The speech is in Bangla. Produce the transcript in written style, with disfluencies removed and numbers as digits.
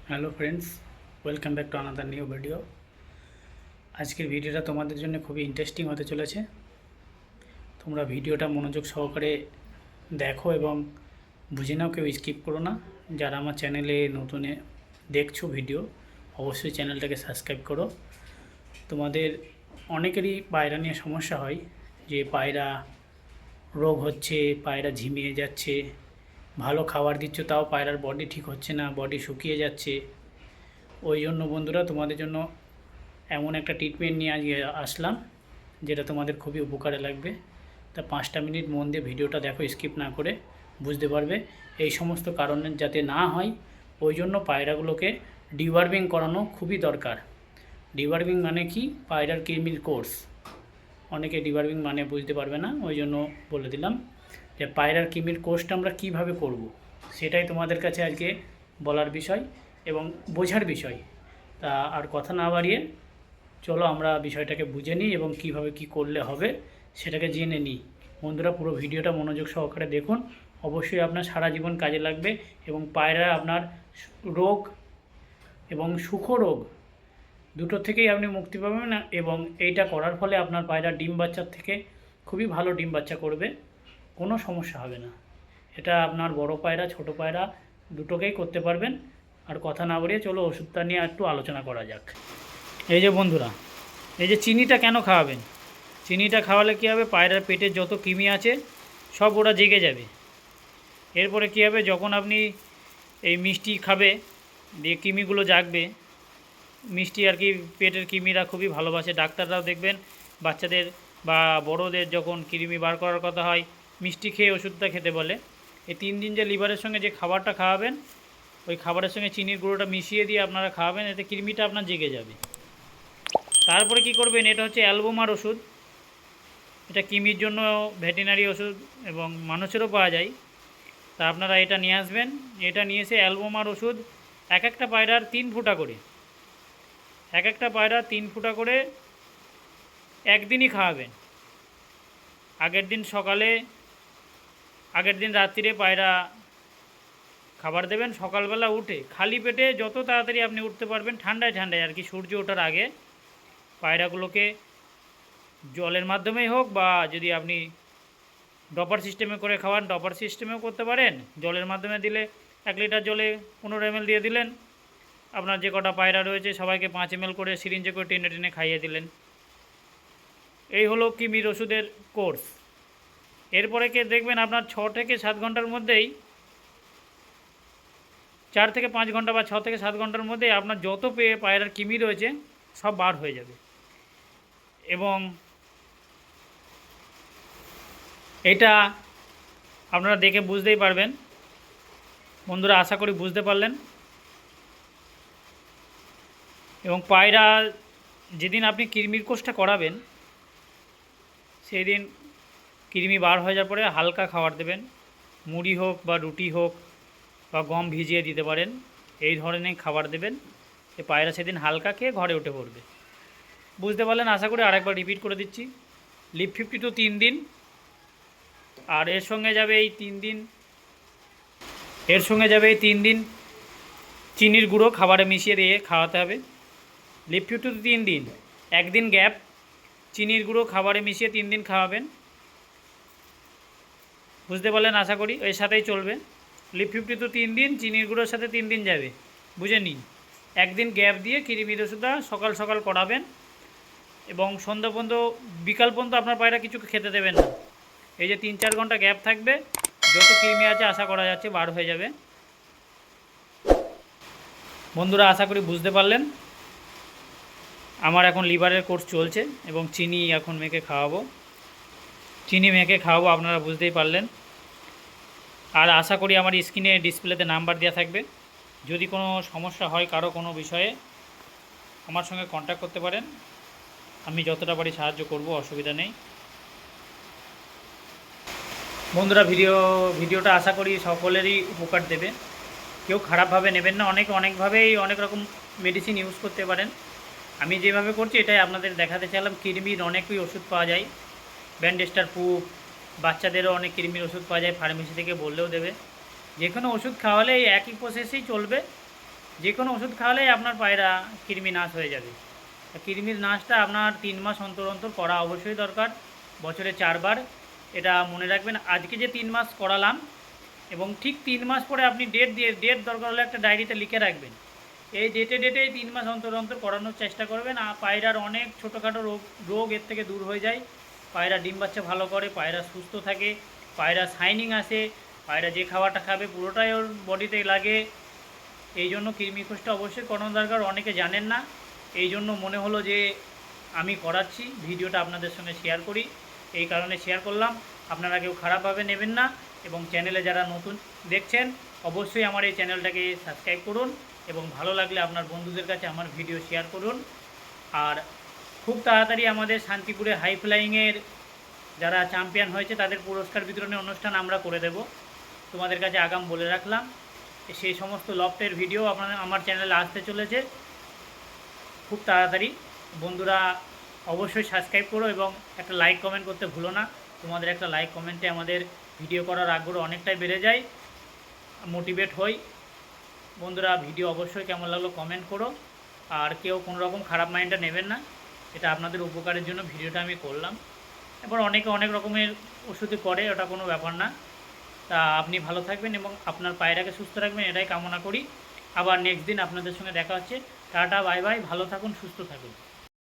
Hello friends, welcome back to another new video. আজকের ভিডিওটা তোমাদের জন্য খুবই ইন্টারেস্টিং হতে চলেছে। তোমরা ভিডিওটা মনোযোগ সহকারে দেখো এবং বুঝে নাও, কেউ স্কিপ করো না। যারা আমার চ্যানেলে নতুন দেখছো ভিডিও, অবশ্যই চ্যানেলটাকে সাবস্ক্রাইব করো। তোমাদের অনেকেরই পায়রা নিয়ে সমস্যা হয়, যে পায়রা রোগ হচ্ছে, পায়রা ঝিমিয়ে যাচ্ছে, ভালো খাবার দিচ্ছ তাও পায়রার বডি ঠিক হচ্ছে না, বডি শুকিয়ে যাচ্ছে। ওই জন্য বন্ধুরা, তোমাদের জন্য এমন একটা ট্রিটমেন্ট নিয়ে আজকে আসলাম, যেটা তোমাদের খুবই উপকারে লাগবে। তা 5টা মিনিট মন দিয়ে ভিডিওটা দেখো, স্কিপ না করে, বুঝতে পারবে। এই সমস্ত কারণে যাতে না হয়, ওই জন্য পায়রাগুলোকে ডিওয়ার্মিং করানো খুবই দরকার। ডিওয়ার্মিং মানে কি? পায়রার কৃমির কোর্স। অনেকে ডিওয়ার্মিং মানে বুঝতে পারবে না, ওই জন্য বলে দিলাম যে পায়রার কৃমির কোর্সটা আমরা কিভাবে করব, সেটাই তোমাদের কাছে আজকে বলার বিষয় এবং বোঝার বিষয়। তা আর কথা না বাড়িয়ে চলো আমরা বিষয়টাকে বুঝে নিই এবং কিভাবে কি করলে হবে সেটাকে জেনে নিই। বন্ধুরা, পুরো ভিডিওটা মনোযোগ সহকারে দেখুন, অবশ্যই আপনার সারা জীবন কাজে লাগবে এবং পায়রা আপনার রোগ এবং সুখ রোগ দুটো থেকেই আপনি মুক্তি পাবেন না। এবং এইটা করার ফলে আপনার পায়রা ডিম বাচ্চার থেকে খুবই ভালো ডিম বাচ্চা করবে, কোনো সমস্যা হবে না। এটা আপনার বড় পায়রা ছোট পায়রা দুটোকেই করতে পারবেন। আর কথা না বাড়িয়ে চলো ওষুধটা নিয়ে একটু আলোচনা করা যাক। এই যে বন্ধুরা, এই যে চিনিটা কেন খাওয়াবেন? চিনিটা খাওয়ালে কী হবে, পায়রার পেটে যত কৃমি আছে সব ওরা জেগে যাবে। এরপরে কী হবে, যখন আপনি এই মিষ্টি খাবে, দিয়ে কৃমিগুলো জাগবে। মিষ্টি আর কি পেটের কৃমিরা খুবই ভালোবাসে। ডাক্তাররাও দেখবেন বাচ্চাদের বা বড়োদের যখন কৃমি বার করার কথা হয়, মিষ্টি খেয়ে ওষুধটা খেতে বলে। এই 3 দিন যে লিভারের সঙ্গে যে খাবারটা খাওয়াবেন, ওই খাবারের সঙ্গে চিনির গুঁড়োটা মিশিয়ে দিয়ে আপনারা খাওয়াবেন, এতে কৃমিটা আপনার জেগে যাবে। তারপরে কি করবেন, এটা হচ্ছে অ্যালবোমার ওষুধ। এটা কৃমির জন্য ভেটেরিনারি ওষুধ এবং মানুষেরও পাওয়া যায়। তা আপনারা এটা নিয়ে আসবেন। এটা নিয়ে এসে অ্যালবোমার ওষুধ এক একটা পায়রার 3 ফুটা করে, এক একটা পায়রা 3 ফুটা করে একদিনই খাওয়াবেন। আগের দিন সকালে, আগের দিন রাত্রিরে পায়রা খাবার দেবেন। সকালবেলা উঠে খালি পেটে, যত তাড়াতাড়ি আপনি উঠতে পারবেন, ঠান্ডায় ঠান্ডায় আর কি, সূর্য ওঠার আগে পায়রাগুলোকে জলের মাধ্যমেই হোক, বা যদি আপনি ড্রপার সিস্টেমে করে খাওয়ান, ড্রপার সিস্টেমেও করতে পারেন। জলের মাধ্যমে দিলে 1 লিটার জলে 15 ml দিয়ে দিলেন। আপনার যে কটা পায়রা রয়েছে সবাইকে 5 ml করে সিরিঞ্জে করে টেনে টেনে খাইয়ে দিলেন। এই হলো কৃমির ওষুধের কোর্স। এরপরে কে দেখবেন আপনার 6 থেকে 7 ঘন্টার মধ্যেই, 4 থেকে 5 ঘন্টা বা 6 থেকে 7 ঘন্টার মধ্যেই আপনার যত পায়রার কৃমি রয়েছে সব বার হয়ে যাবে। এবং এটা আপনারা দেখে বুঝতেই পারবেন। বন্ধুরা, আশা করি বুঝতে পারলেন। এবং পায়রা যেদিন আপনি কৃমির কোর্সটা করাবেন, সেই দিন কৃমি বার হয়ে যাওয়ার পরে হালকা খাবার দেবেন। মুড়ি হোক বা রুটি হোক বা গম ভিজিয়ে দিতে পারেন, এই ধরনের খাবার দেবেন। এই পায়রা সেদিন হালকা খেয়ে ঘরে উঠে পড়বে। বুঝতে পারলেন আশা করি। আরেকবার রিপিট করে দিচ্ছি, লিভ 50 to 3 দিন। আর এর সঙ্গে যাবে এই 3 দিন, এর সঙ্গে যাবে এই 3 দিন চিনির গুঁড়ো খাবারে মিশিয়ে দিয়ে খাওয়াতে হবে। লিভ 50 to 3 দিন, একদিন গ্যাপ, চিনির গুঁড়ো খাবারে মিশিয়ে 3 দিন খাওয়াবেন। বুঝতে পারলেন আশা করি। এর সাথেই চলবে। লিভ 50 to 3 দিন, চিনির গুঁড়োর সাথে 3 দিন যাবে, বুঝে নিন। একদিন গ্যাপ দিয়ে কৃমির ওষুধটা সকাল সকাল করাবেন এবং সন্ধ্যা পর্যন্ত, বিকাল পর্যন্ত আপনার পায়রা কিছু খেতে দেবেন না। এই যে 3-4 ঘন্টা গ্যাপ থাকবে, যত কৃমি আছে আশা করা যাচ্ছে বার হয়ে যাবে। বন্ধুরা, আশা করি বুঝতে পারলেন। আমার এখন লিভারের কোর্স চলছে এবং চিনি এখন মেখে খাওয়াবো, চিনি মেখে খাওয়াবো, আপনারা বুঝতেই পারলেন। আর আশা করি আমার স্ক্রিনে ডিসপ্লেতে নাম্বার দেওয়া থাকবে। যদি কোনো সমস্যা হয় কারো কোনো বিষয়ে, আমার সঙ্গে কন্ট্যাক্ট করতে পারেন। আমি যতটা পারি সাহায্য করব, অসুবিধা নেই। বন্ধুরা, ভিডিওটা আশা করি সকলেরই উপকার দেবে। কেউ খারাপভাবে নেবেন না। অনেকভাবেই অনেক রকম মেডিসিন ইউজ করতে পারেন। আমি যেভাবে করছি এটাই আপনাদের দেখাতে চাইলাম। কৃমির অনেকই ওষুধ পাওয়া যায়, ব্যান্ডেস্টার পুপ, বাচ্চাদেরও অনেক কৃমির ওষুধ পাওয়া যায়, ফার্মেসি থেকে বললেও দেবে। যে কোনো ওষুধ খাওয়ালে এই একই প্রসেসেই চলবে। যে কোনো ওষুধ খাওয়ালেই আপনার পায়রা কৃমি নাশ হয়ে যাবে। কৃমির নাশটা আপনার 3 মাস অন্তর অন্তর করা অবশ্যই দরকার, বছরে 4 বার। এটা মনে রাখবেন, আজকে যে 3 মাস করালাম এবং ঠিক 3 মাস পরে আপনি ডেট দরকার হলে একটা ডায়েরিতে লিখে রাখবেন। এই ডেটেই 3 মাস অন্তর অন্তর করানোর চেষ্টা করবেন। আর পায়রার অনেক ছোটোখাটো রোগ এর থেকে দূর হয়ে যায়। পায়রা ডিম বাচ্চা ভালো করে, পায়রা সুস্থ থাকে, পায়রা শাইনিং আসে, পায়রা যে খাবারটা খাবে পুরোটাই ওর বডিতে লাগে। এই জন্য কৃমি খোঁজটা অবশ্যই করানো দরকার। অনেকে জানেন না, এই জন্য মনে হলো যে আমি করাচ্ছি, ভিডিওটা আপনাদের সঙ্গে শেয়ার করি, এই কারণে শেয়ার করলাম। আপনারা কেউ খারাপভাবে নেবেন না এবং চ্যানেলে যারা নতুন দেখছেন অবশ্যই আমার এই চ্যানেলটাকে সাবস্ক্রাইব করুন এবং ভালো লাগলে আপনার বন্ধুদের কাছে আমার ভিডিও শেয়ার করুন। আর খুব তাড়াতাড়ি আমাদের শান্তিপুরে হাই ফ্লাইংয়ের যারা চ্যাম্পিয়ন হয়েছে তাদের পুরস্কার বিতরণী অনুষ্ঠান আমরা করে দেব, তোমাদের কাছে আগাম বলে রাখলাম। সেই সমস্ত লফটের ভিডিও আমার চ্যানেলে আসতে চলেছে খুব তাড়াতাড়ি। বন্ধুরা অবশ্যই সাবস্ক্রাইব করো এবং একটা লাইক কমেন্ট করতে ভুলো না। তোমাদের একটা লাইক কমেন্টে আমাদের ভিডিও করার আগ্রহ অনেকটাই বেড়ে যায়, মোটিভেট হই। বন্ধুরা ভিডিও অবশ্যই কেমন লাগলো কমেন্ট করো, আর কেউ কোনো রকম খারাপ মাইন্ডটা নেবেন না, এটা আপনাদের উপকারের জন্য ভিডিওটা আমি করলাম। এবার অনেকে অনেক রকমের ওষুধই করে, ওটা কোনো ব্যাপার না। তা আপনি ভালো থাকবেন এবং আপনার পায়রাকে সুস্থ রাখবেন, এটাই কামনা করি। আবার নেক্সট দিন আপনাদের সঙ্গে দেখা হচ্ছে। টাটা, বাই বাই, ভালো থাকুন, সুস্থ থাকুন।